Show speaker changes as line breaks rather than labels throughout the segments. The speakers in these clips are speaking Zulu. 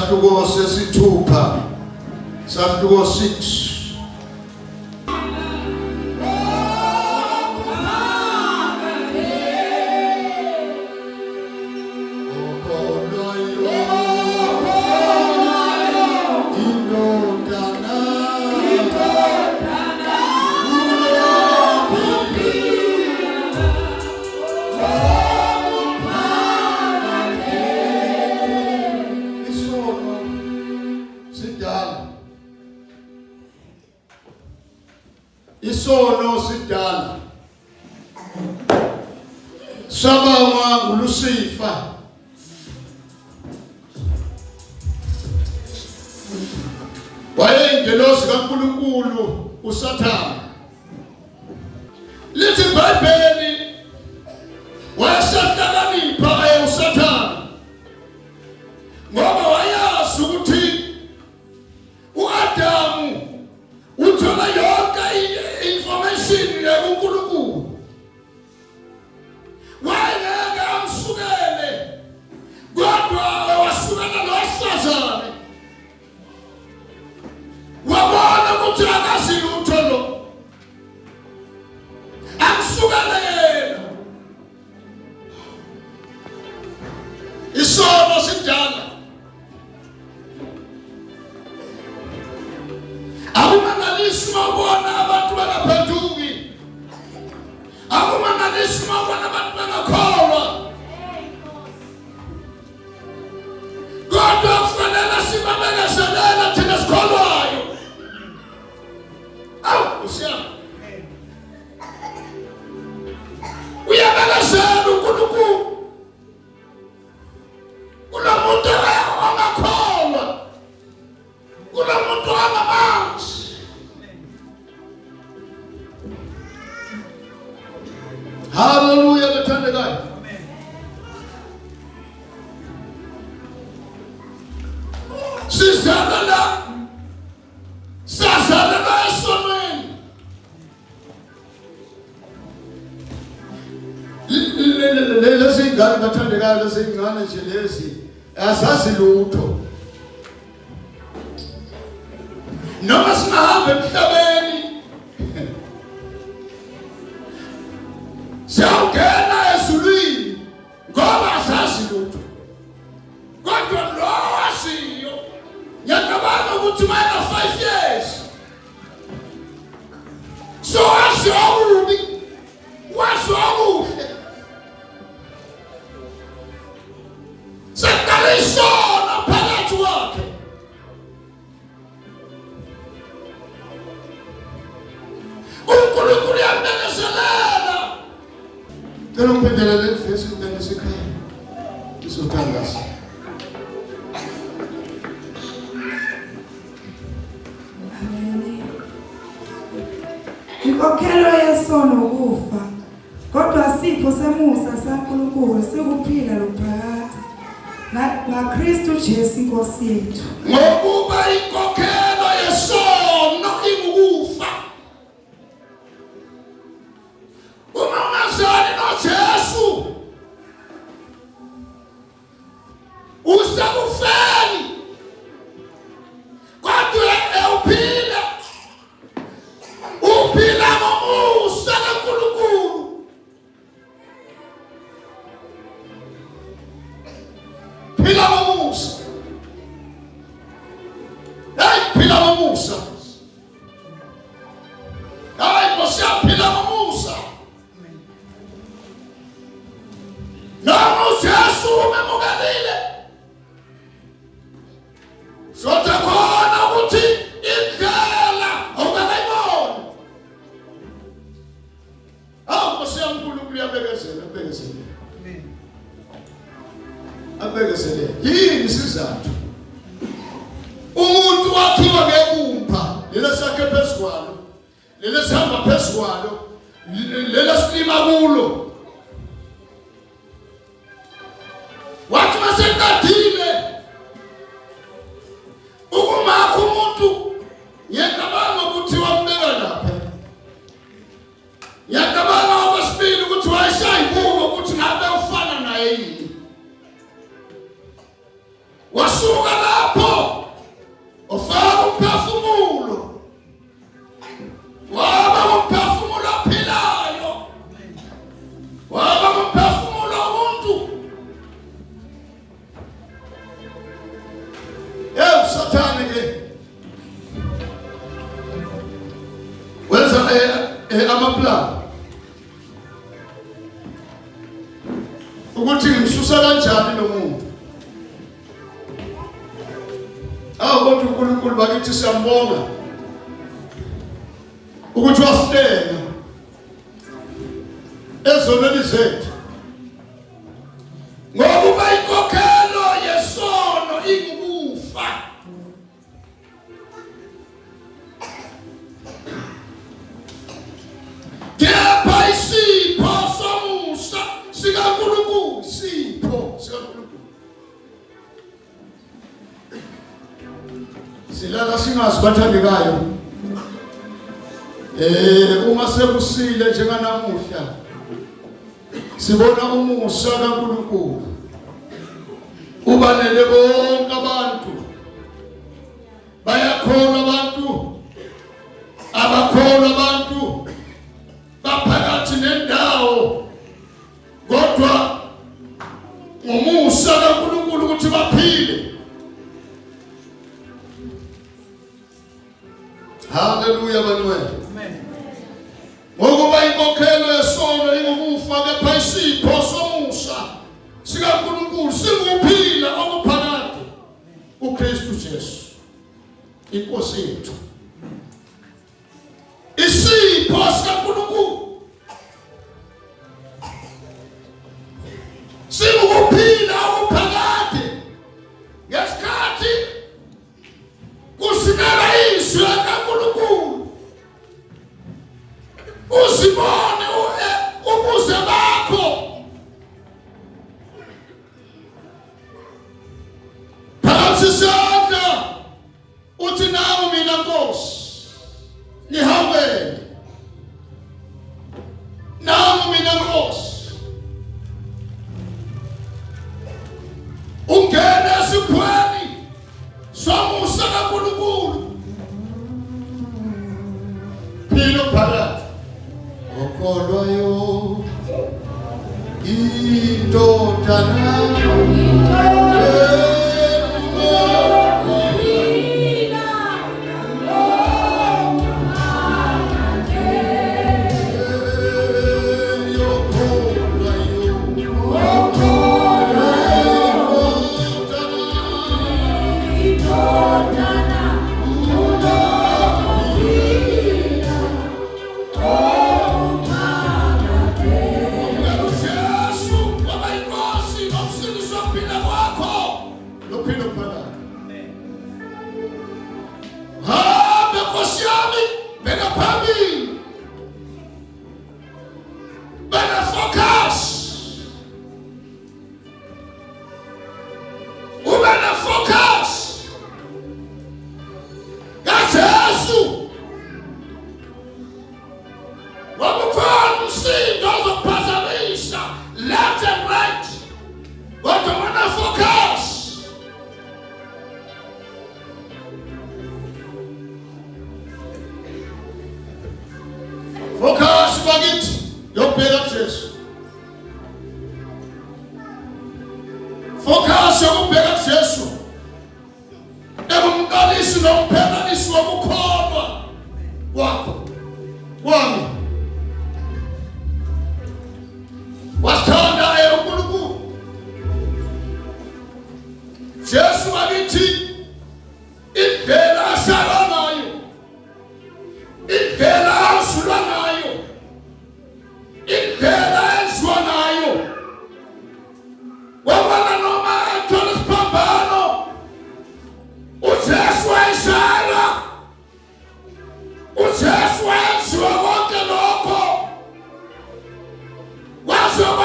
Isahluko sesithupha, isahluko 6. Isono sidala sabangwa nguLucifer wayengelosi kaNkulunkulu uSathane. Lithi iBhayibheli wayesahlakanipha uSathane ngoba wayazi ukuthi uAdamu uthola yonke information yakuNkulunkulu. Wayengeke amsukele kodwa wasukela noSathane. Wabona ukuthi akazi lutho lo, amsukele yena. Isono sidala akumangalisi mawubona abantu bangaphenduki, akumangalisi mawubona abantu bangakholwa, kodwa kufanele sibabekezelela thina sikholwayo. Usiyama uyabekezela uNkulunkulu kulomuntu ongakholwa, kulomuntu ongamazi. Hallelujah, bathandekayo. Sizalala esonweni. Lezi ngane bathandekayo, lezi ngane nje lezi azazi lutho. Noma singahamba emhlabeni siyawungena ezulwini ngoba azazi lutho, kodwa lo wasiyo ngiyacabanga ukuthi mayena 5 years so wasi okubi wasi okuhle sekala isona phakathi kwakhe. uNkulunkulu uyambekezelela. Tena umphendela le verse ngene sekhaya isothangaza.
Inkokhelo yesono ukufa, kodwa sipho semusa saNkulunkulu sikuphila lophakathi naKristu Jesu Inkosi yethu.
Ngokuba inkokhelo yesono ingukufa. Uma ungazali noJesu usakufeni, kodwa uphila ngomusa kaNkulunkulu. Phila ngomusa. Phila ngomusa. Nkosi yaphila ngomusa. Noma uJesu umemukelile, sote khona ukuthi indlela awukayiboni. Nkosi yaNkulunkulu yabekezela, abekezele. Yini isizathu? Umuntu wakhiwa ngebumba lelesakhe phezulu, lelesihamba phezulu, lelesilima kulo. Wathi masekadile ukumakho umuntu ngiyacabanga ukuthi wambeka lapha. Ngiyacabanga okwesibili ukuthi wayeshayibuka ukuthi ngabe ufana naye yini. wasuka lapho ufaka umphefumulo, waba umphefumulo ophilayo, waba umphefumulo womuntu. Sathane ke wenza amaplan ukuthi ngimsusa kanjani lo muntu. Kodwa uNkulunkulu bakithi siyambonga ukuthi wasihlenga ezonweni zethu, ngokuba inkokhelo yesono ingukufa. Kepha isipho somusa sikaNkulunkulu, isipho sikaNkulunkulu silala singazi bathandekayo. Uma sekusile njenganamuhla sibona umusa kaNkulunkulu ubanele bonke abantu. Bayakholwa abantu, abakholwa abantu, baphakathi nendawo, kodwa ngomusa kaNkulunkulu ukuthi baphile. Haleluya banwele. Amen. Ngokuba inkokhelo yesono ingukufa, kepha isipho somusa sikaNkulunkulu singukuphila okuphakathi kuKristu Jesu inkosi yethu. Isipho sikaNkulunkulu singukuphila okuphakathi ngesikhathi kusinela izwi likaNkulunkulu, uzibone ubuze bakho phakathi sonke, uthi nami mina Nkosi ngihawele, nami mina Nkosi ungene esiphweni somusa kaNkulunkulu. Philo phakathi okholwayo indodana focus yokubheka Jesu ebumqalisi nomphelelisi wokukholwa kwakho kwami. Wasithanda uNkulunkulu Jesu bakithi indlela asala nayo, indlela asula nayo, indlela enziwa nayo, wabona noma ethola isiphambano uJesu wayishaya, uJesu wayenziwa konke lokho, waziwa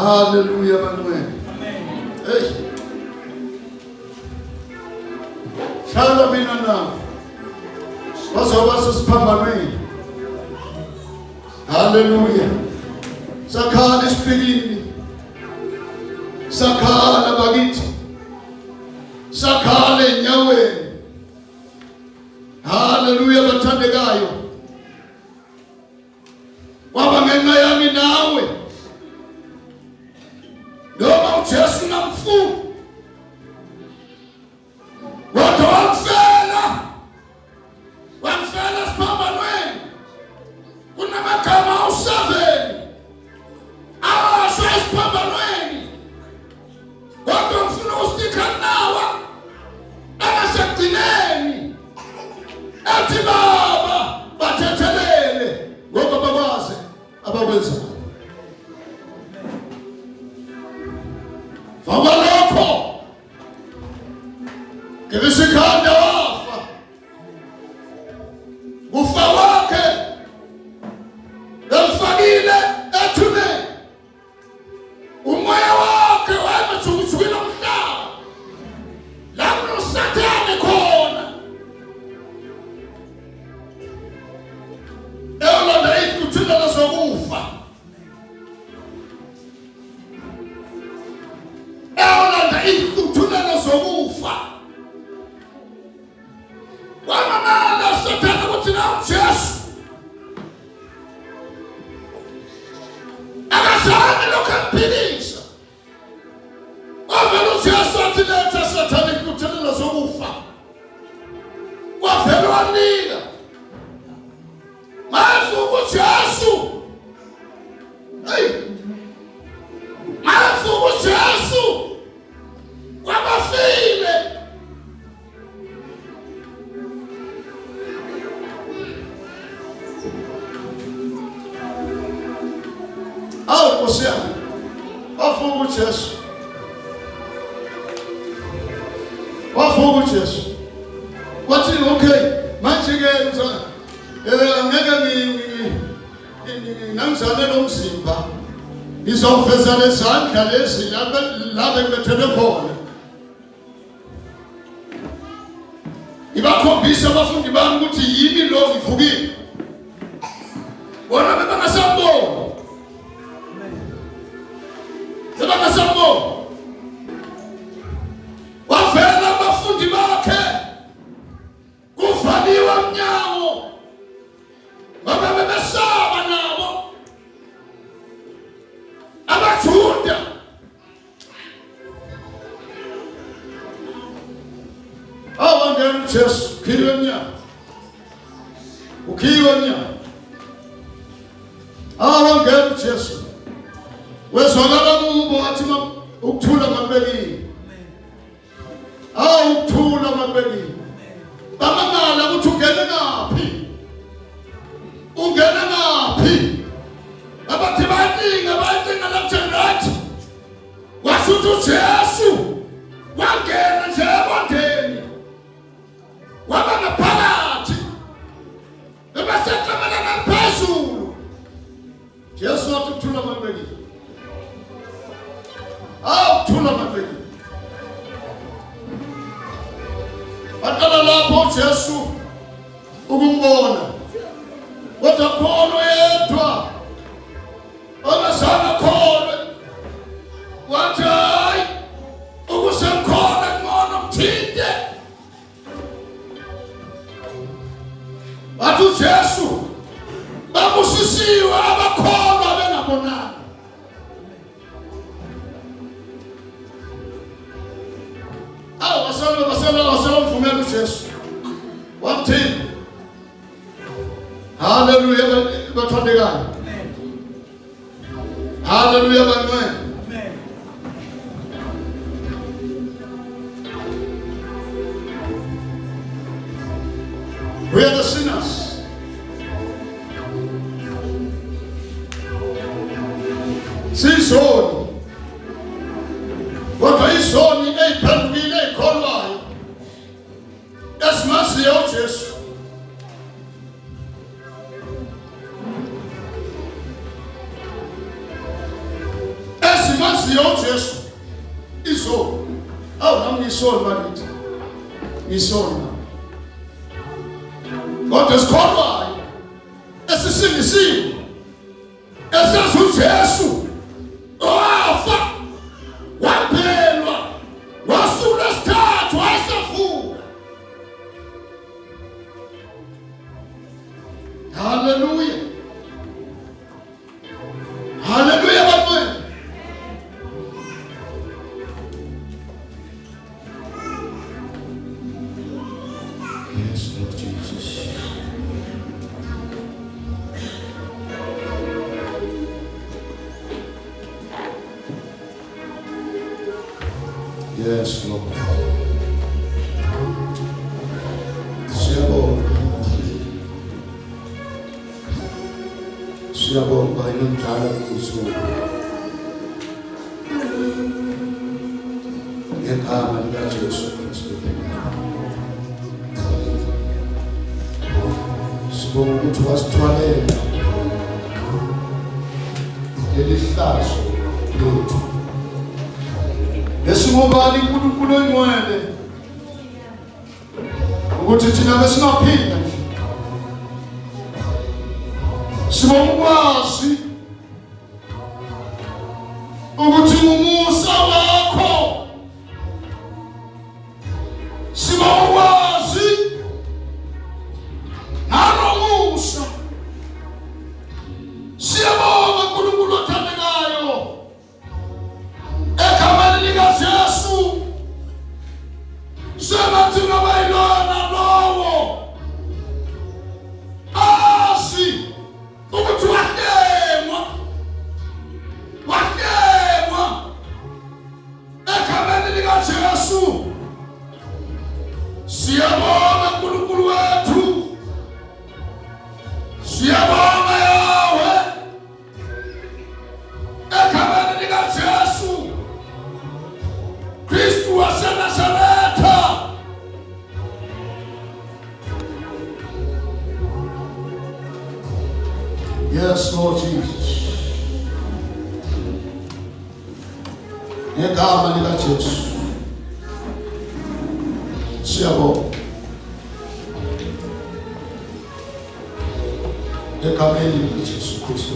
Haleluya bantwana. Hey. Hlala mina nawe. Bazoba sesiphambanweni. Haleluya. Sakhala esipilini. Sakhala bakithi. Sakhala enyaweni. Haleluya bathandekayo. Waba ngenxa yami nawe. Noma uJesu namfuna. Kodwa wamfela siphambanweni. Kunamagama awusaveni. Awasho esiphambanweni. Kodwa ngifuna ustika nawe. Angasegcineni. Athi baba bathethelele ngoba bakwazi abakwenzayo. Ngoba lokho ngibisikhanda wafa. Ufa wakhe emfakile ethuneni. Umoya wakhe wayemthukile umhlaba. La kunoSathane khona. Eyolanda ikuthula zokufa. Eyolanda ikuthula zokufa. Wamamala Sathane ukuthi na uJesu. Akazange lokho kuphilisa. Wavela uJesu athi letha Sathane ikuthula zokufa. Wavela wanika. Mafuku uJesu. Hey. Mafuku uJesu. Wabafile. Nkosi yami. Wafuka uJesu. Wafuka uJesu. Wathi okay, manje ke mzana. Angeke namzane lomzimba. Ngizofeza lezandla lezi lapha ngibethele khona. Ibakhombisa abafundi bami ukuthi yini lo ngivukile. Bona bebangasabona. Bebangasabona. Wavela abafundi bakhe. Kuvaliwe umnyango. Ngoba bebesaba nabo. AmaJuda. Awangena uJesu ukhiwe emnyango. Ukhiwe emnyango. Awangena uJesu. Wezwakala kubo wathi ukuthula mabekile. Ukuthula mabekile. Bamangala ukuthi ungene ngaphi. Ungene ngaphi. Abathi baninga la Generate. Wasuthi uJesu wangena nje ebondeni. Waba ngaphakathi. Ebaseqamela ngaphezulu. Jesu wathi ukuthula mabekile. Ukuthula mabekile. Baqala lapho uJesu ukumbona. Kodwa khona yedwa. Ongasana khona. Wathi hayi ukusemkhona ngcono mthinte. Wathi uJesu babusisiwe abakholwa bengabonanga. Wasala mvumela uJesu. Wamthini. Haleluya bathandekayo. Haleluya bantwana. We are the sinners. Sisoni. Kodwa isoni eyiphendukile eyikholwayo. Esimaziyo uJesu. Awu nami ngisona bakithi. Ngisona. Kodwa sikholwayo esisingisiwe esazi uJesu wafa waphelwa wasuka esithathu wayesavuka. Hallelujah. Hallelujah bafowethu. Yes, Lord Jesus. Yes, Lord. Siyabonga inonjalo kusuku. Ngegama likaJesu Kristu. Sibonga ukuthi wasithwalela leli hlazo lethu. Lesingobani uNkulunkulu oyingcwele ukuthi thina besingaphila nje. Sibonga ukwazi ukuthi umusa wakho. Sibonga ukwazi nalomusa. Siyabonga uNkulunkulu othandekayo. Egameni likaJesu sebathi ngabayilona lowo asi ukuthi wahlengwa egameni likaJesu. Siyabonga uNkulunkulu wethu. Siyabonga yawe egameni likaJesu Kristu waseNazaretha. Yes, Lord Jesus. Ngegama likaJesu siyabonga. Egameni likaJesu Kristu.